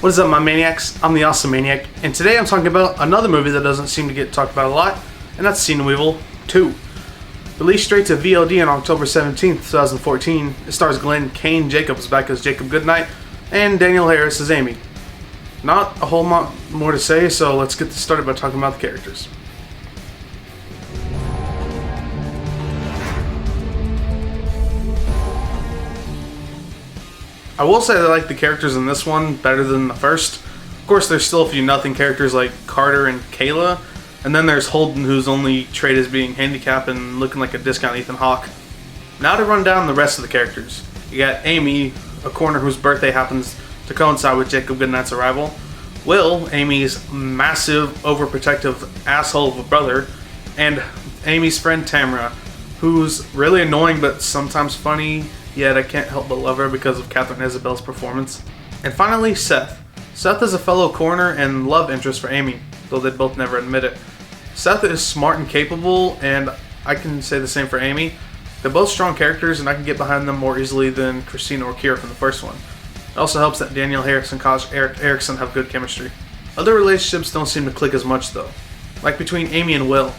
What is up, my maniacs? I'm the Awesome Maniac, and today I'm talking about another movie that doesn't seem to get talked about a lot, and that's Sin Weevil 2. Released straight to VOD on October 17th, 2014, it stars Glenn Kane Jacobs back as Jacob Goodnight, and Danielle Harris as Amy. Not a whole lot more to say, so let's get started by talking about the characters. I will say that I like the characters in this one better than the first. Of course, there's still a few nothing characters like Carter and Kayla, and then there's Holden, whose only trait is being handicapped and looking like a discount Ethan Hawke. Now to run down the rest of the characters. You got Amy, a coroner whose birthday happens to coincide with Jacob Goodnight's arrival. Will, Amy's massive, overprotective asshole of a brother. And Amy's friend Tamara, who's really annoying but sometimes funny, yet I can't help but love her because of Catherine Isabel's performance. And finally, Seth. Seth is a fellow coroner and love interest for Amy, though they'd both never admit it. Seth is smart and capable, and I can say the same for Amy. They're both strong characters, and I can get behind them more easily than Christina or Kira from the first one. It also helps that Danielle Harris and Kaj Erickson have good chemistry. Other relationships don't seem to click as much though. Like between Amy and Will.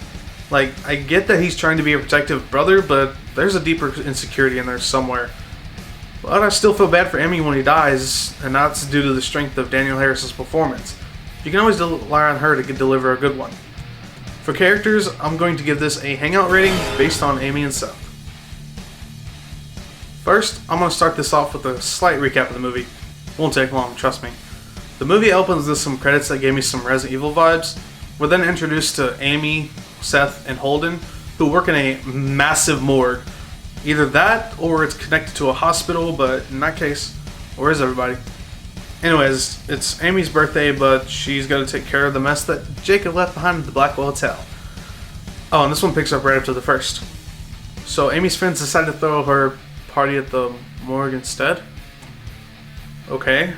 Like, I get that he's trying to be a protective brother, but there's a deeper insecurity in there somewhere. But I still feel bad for Amy when he dies, and that's due to the strength of Danielle Harris's performance. You can always rely on her to deliver a good one. For characters, I'm going to give this a hangout rating based on Amy and Seth. First, I'm going to start this off with a slight recap of the movie. Won't take long, trust me. The movie opens with some credits that gave me some Resident Evil vibes. We're then introduced to Amy, Seth, and Holden, who work in a massive morgue. Either that, or it's connected to a hospital, but in that case, where is everybody? Anyways, it's Amy's birthday, but she's got to take care of the mess that Jacob left behind at the Blackwell Hotel. Oh, and this one picks up right after the first. So Amy's friends decide to throw her party at the morgue instead? Okay.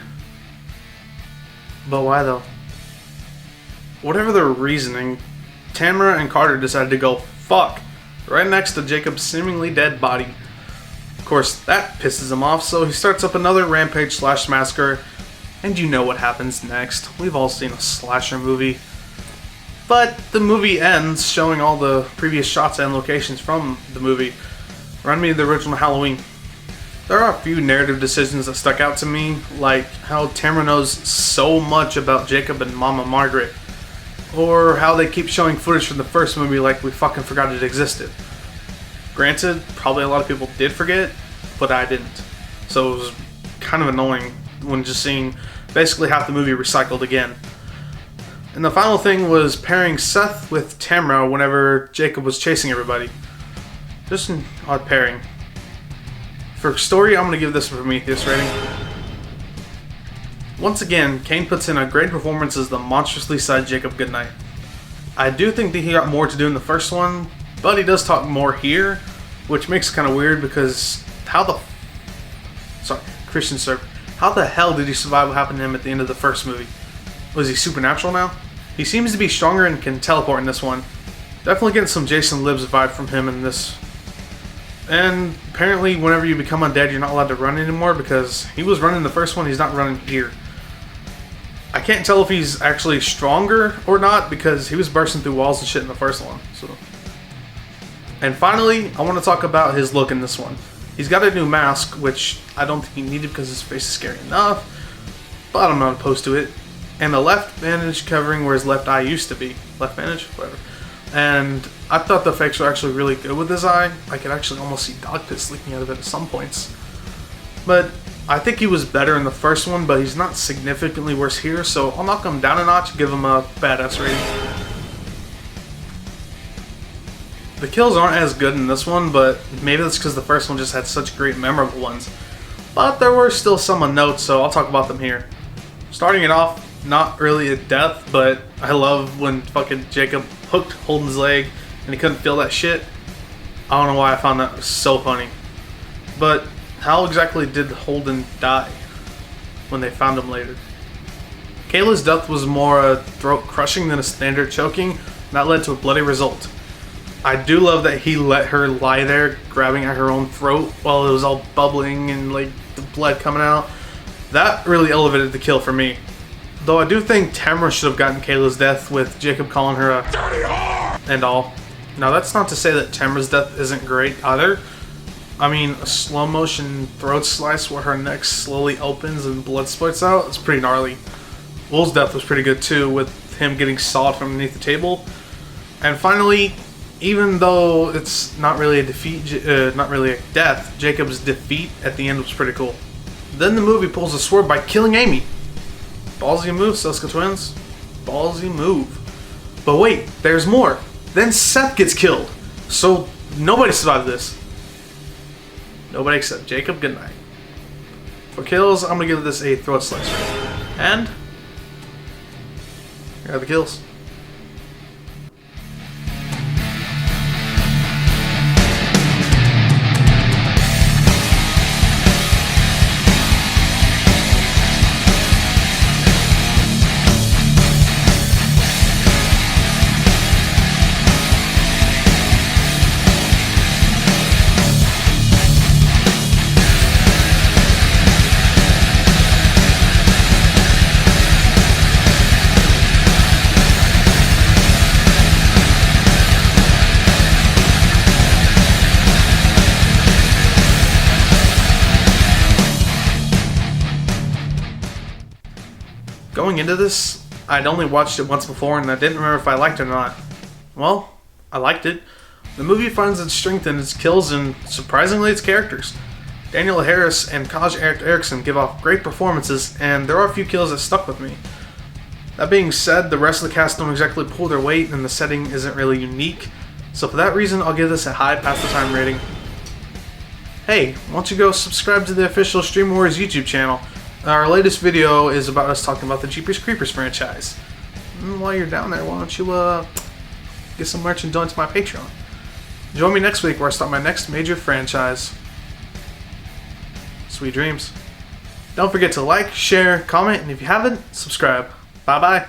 But why though? Whatever their reasoning, Tamara and Carter decided to go fuck right next to Jacob's seemingly dead body. Of course, that pisses him off, so he starts up another rampage / massacre, and you know what happens next. We've all seen a slasher movie. But the movie ends showing all the previous shots and locations from the movie. Remind me of the original Halloween. There are a few narrative decisions that stuck out to me, like how Tamara knows so much about Jacob and Mama Margaret, or how they keep showing footage from the first movie like we fucking forgot it existed. Granted, probably a lot of people did forget, but I didn't. So it was kind of annoying when just seeing basically half the movie recycled again. And the final thing was pairing Seth with Tamara whenever Jacob was chasing everybody. Just an odd pairing. For story, I'm going to give this a Prometheus rating. Once again, Kane puts in a great performance as the monstrously sad Jacob Goodnight. I do think that he got more to do in the first one, but he does talk more here, which makes it kind of weird because how the hell did he survive what happened to him at the end of the first movie? Was he supernatural now? He seems to be stronger and can teleport in this one. Definitely getting some Jason Lives vibe from him in this. And apparently whenever you become undead, you're not allowed to run anymore because he was running the first one, he's not running here. I can't tell if he's actually stronger or not because he was bursting through walls and shit in the first one. So. And finally, I want to talk about his look in this one. He's got a new mask, which I don't think he needed because his face is scary enough, but I'm not opposed to it. And the left bandage covering where his left eye used to be. Left bandage? Whatever. And I thought the effects were actually really good with his eye. I could actually almost see dog piss leaking out of it at some points. But I think he was better in the first one, but he's not significantly worse here, so I'll knock him down a notch and give him a badass rating. The kills aren't as good in this one, but maybe that's because the first one just had such great memorable ones. But there were still some of note, so I'll talk about them here. Starting it off, not really a death, but I love when fucking Jacob hooked Holden's leg and he couldn't feel that shit. I don't know why I found that so funny. But how exactly did Holden die when they found him later? Kayla's death was more a throat crushing than a standard choking, and that led to a bloody result. I do love that he let her lie there grabbing at her own throat while it was all bubbling and like the blood coming out. That really elevated the kill for me. Though I do think Tamara should have gotten Kayla's death with Jacob calling her a dirty whore and all. Now that's not to say that Tamara's death isn't great either. I mean, a slow motion throat slice where her neck slowly opens and blood spurts out is pretty gnarly. Will's death was pretty good too, with him getting sawed from underneath the table. And finally, even though it's not really a death, Jacob's defeat at the end was pretty cool. Then the movie pulls a swerve by killing Amy. Ballsy move, Seska twins. Ballsy move. But wait, there's more. Then Seth gets killed. So nobody survived this. Nobody except Jacob. Good night. For kills, I'm gonna give this a throat slicer. And here are the kills. Going into this, I'd only watched it once before and I didn't remember if I liked it or not. Well, I liked it. The movie finds its strength in its kills and, surprisingly, its characters. Daniel Harris and Kaj Erickson give off great performances, and there are a few kills that stuck with me. That being said, the rest of the cast don't exactly pull their weight and the setting isn't really unique, so for that reason I'll give this a high pass the time rating. Hey, why don't you go subscribe to the official Stream Wars YouTube channel? Our latest video is about us talking about the Jeepers Creepers franchise. And while you're down there, why don't you get some merch and donate to my Patreon. Join me next week where I start my next major franchise. Sweet dreams. Don't forget to like, share, comment, and if you haven't, subscribe. Bye bye.